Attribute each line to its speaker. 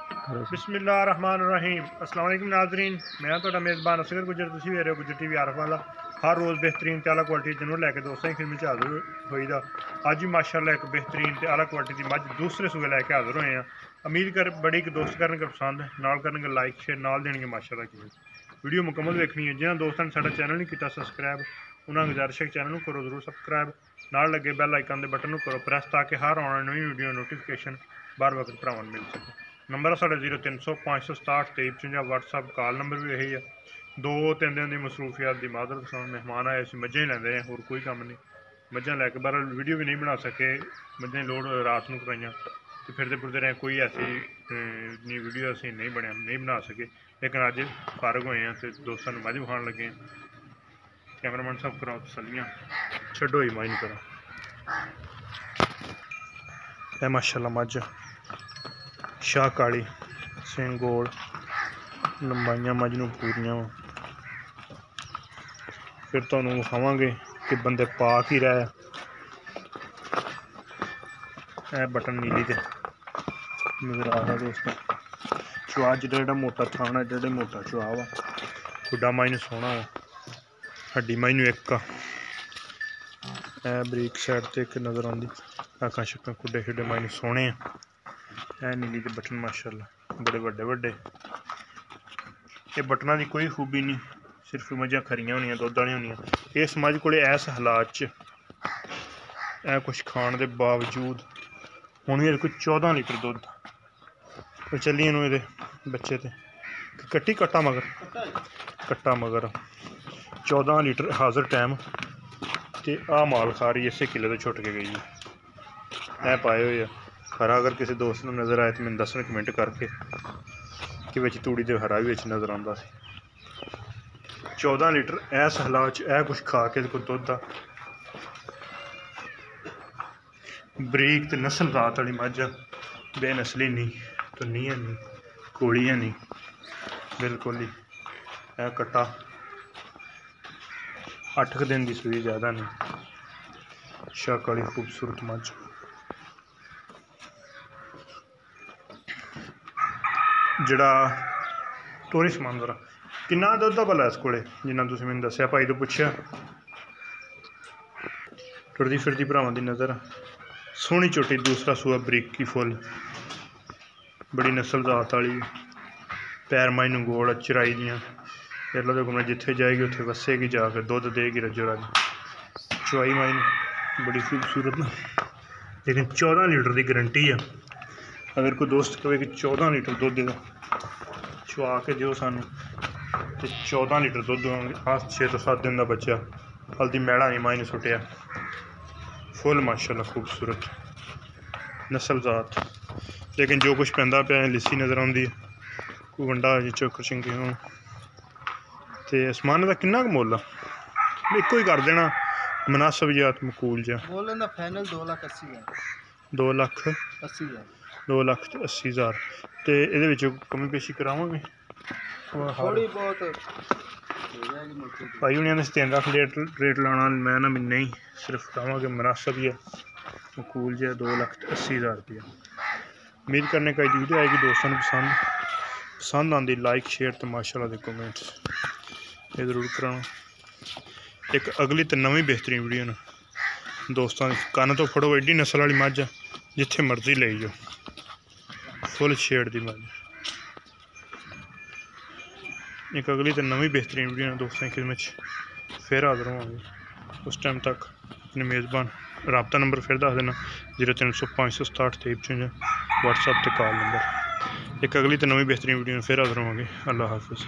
Speaker 1: बिस्मिल्लाहिर्रहमानिर्रहीम। अस्सलाम वालेकुम नाज़रीन, मैं तो मेज़बान असगर गुजर, तुसीं वे रहे हो गुजर टीवी आरफ वाला। हर रोज़ बेहतरीन ते आला क्वालिटी जनूर लैके दोस्तों की खिदमत हाजिर होईदा। अज भी माशाअल्लाह एक बेहतरीन ते आला क्वालिटी की मझ दूसरे सूबे लैके हाजिर होए हैं। उम्मीद कर बड़ी कि दोस्त करन पसंद नाल करन लाइक शेयर नाल देने माशाअल्लाह की वीडियो मुकम्मल देखनी है। जिन्होंने दोस्तों ने साडा चैनल नहीं किया सबसक्राइब, उन्होंने गुजारिश है चैनल करो जरूर सबसक्राइब, नाल लगे बैल आइकन के बटन करो प्रेस ताकि हर आने नवी वीडियो नोटिफिकेशन बार वक्त भरावां मिल सके। नंबर है साढ़े 0300 567 2355। व्हाट्सअप कॉल नंबर भी यही है। 2-3 दिन की मसरूफियात की मादरत सन, मेहमान आए अं मझां ही लेंदे हैं, होर कोई काम नहीं। मझां लैके बार वीडियो भी नहीं बना सके, मझां लोड रात को कराइयां तो फिरते फिरते रहे, कोई ऐसी वीडियो असीं नहीं बना सके। लेकिन अज फारग होए हैं तो दोस्तों मझ विखाण लगे हैं। कैमरामैन साहब कराओ तसलियां, छड्डो ही माइन करो। है माशाअल्लाह मझ शाह काली सिंह गोल लंबाइयां मझ नूं पूरियां वा। फिर तुहानूं विखावांगे कि बंदे पा की रहा है। बटन नीली ते नजर आ रहा दोस्तों। चुआ जेड़ा मोटा थाना एडा मोटा चुआ वा, खुड्डा माइनू सोहना वा, हड्डी माइनू एक आ, बरीक साइड ते एक नजर आती, अक्खां शक्कां खुड्डे शुड्डे माइनू सोहने आ। नीली के बटन माशाअल्लाह बड़े बड़े बड़े। ये बटना की कोई खूबी नहीं, सिर्फ मझां खरियां होनियां दुद्ध वाली होनियां। इस मझ को इस हालात च कुछ खाने के बावजूद हुण भी कोई 14 लीटर दुद्ध तो चलिए नूं ये बच्चे ते कट्टी कट्टा मगर 14 लीटर हाजिर टाइम ते आ माल खा रही इसे किले तो छुट के गई है पाए हुए है। हरा अगर किसी दोस्त को नज़र आए तो मैं दसन कमेंट करके कि विच तूड़ी दे हरा भी नज़र आता सी। 14 लीटर इस हालात कुछ खा के कोई दुद्ध आ। बरीक ते नस्ल रात वाली मझ, बेनस्ली नहीं तो नहीं है नहीं कोड़ी है नहीं बिल्कुल ही। कट्टा 8 दिन की सूई, ज़्यादा नहीं। शाह काली खूबसूरत मझ जड़ा टोरी समांदर किन्ना दुद्ध भला इस कोले जिन्ना तुसीं मैनूं दस्सिया भाई तो पुछया। टुरदी फिरदी भरावां दी नज़र सोहनी चोटी, दूसरा सूआ बरीकी फुल, बड़ी नस्ल जात वाली, पैर माइनू गोल चराई दियां। एलो दे घूमने जिथे जाएगी उत्थे वसेगी, जाकर दुद्ध देगी रजो रज। चुआई माइनू बड़ी खूबसूरत ना, लेकिन 14 लीटर की गारंटी है। अगर कोई दोस्त कहे कि 14 लीटर दुद्ध दे चुआ के दिओ सानू तो 14 लीटर दुद्ध देवांगे। 6 तो 7 दिन का बच्चा, हल्दी मैड़ा नहीं माइनू सुटिया, फुल माशाअल्लाह खूबसूरत नस्ल जात। लेकिन जो कुछ पैंदा पिया लिस्सी नज़र आती है, कोई वंडा चोकर चंगे हो तो आसमान का किन्ना क मुल एको ही कर देना मुनासब जात मकूल जा। 2,80,000 तो ये कमी पेशी करावांगे थोड़ी बहुत। भाई उन्हें 3 लाख रेट लाना मैं ना नहीं, सिर्फ कहांगे मुनासब ही है मकूल जो 2,80,000 रुपया। उम्मीद करने का वीडियो आएगी दोस्तों को पसंद आती। लाइक शेयर तो माशाअल्लाह दे कमेंट्स ये जरूर कराना। एक अगली तो नवी बेहतरीन वीडियो न दोस्तों कन्न तो फड़ो, एडी नस्ल वाली मझ जिथे मर्जी ले जाओ, फुल शेड की मझ। एक अगली तो नवी बेहतरीन वीडियो दोस्तों की खिदमत फिर हाजिर होवांगे। उस टाइम तक अपने मेज़बान रबता नंबर फिर दस देना 0300 567 2355 व्हाट्सअप ते कॉल नंबर। एक अगली तो नवी बेहतरीन वीडियो फिर हाजिर होवांगे। अल्लाह हाफिज़।